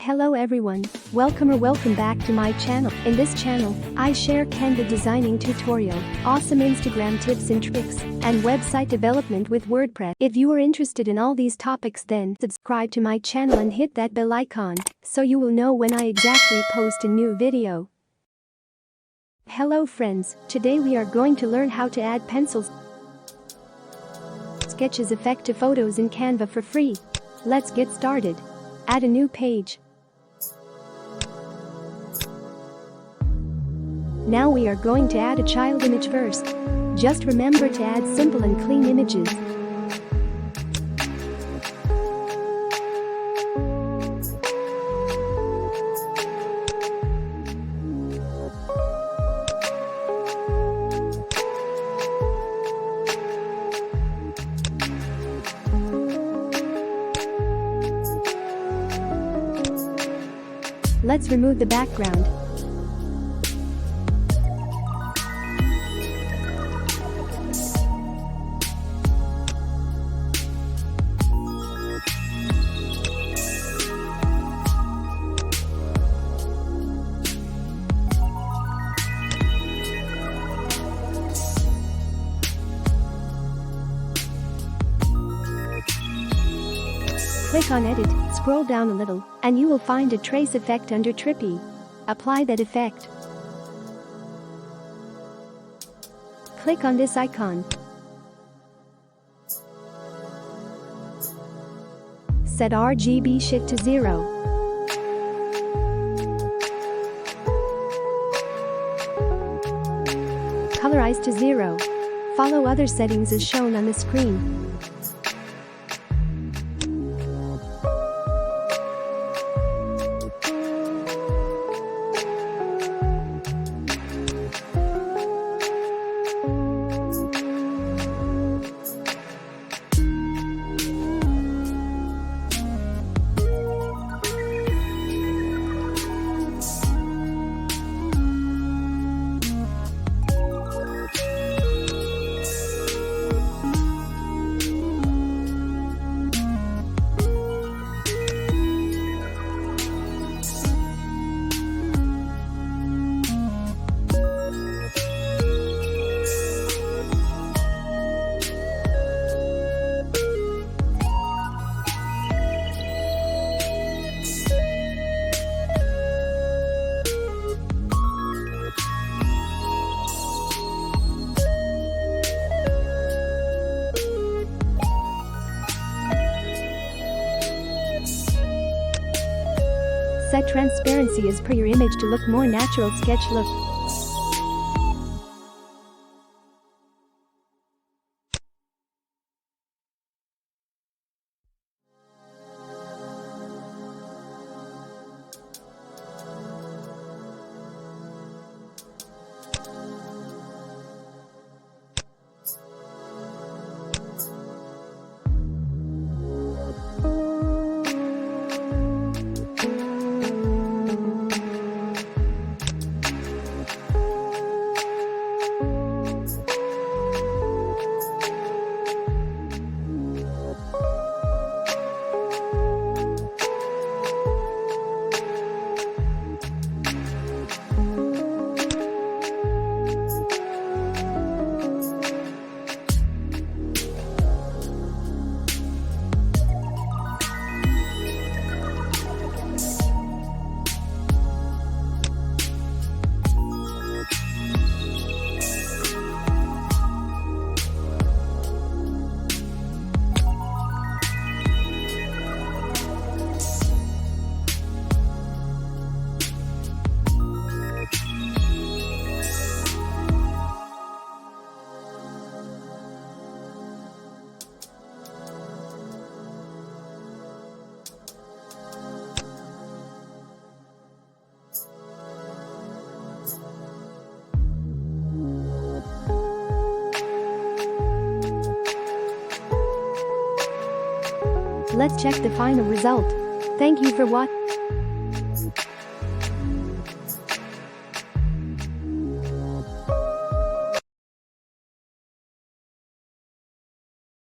Hello everyone, welcome back to my channel. In this channel, I share Canva designing tutorial, awesome Instagram tips and tricks, and website development with WordPress. If you are interested in all these topics, then subscribe to my channel and hit that bell icon, so you will know when I exactly post a new video. Hello friends, today we are going to learn how to add pencils, sketches effect to photos in Canva for free. Let's get started. Add a new page. Now we are going to add a child image first. Just remember to add simple and clean images. Let's remove the background. Click on Edit, scroll down a little, and you will find a trace effect under Trippy. Apply that effect. Click on this icon. Set RGB shift to 0. Colorize to 0. Follow other settings as shown on the screen. Set transparency as per your image to look more natural sketch look. Let's check the final result. Thank you for watching.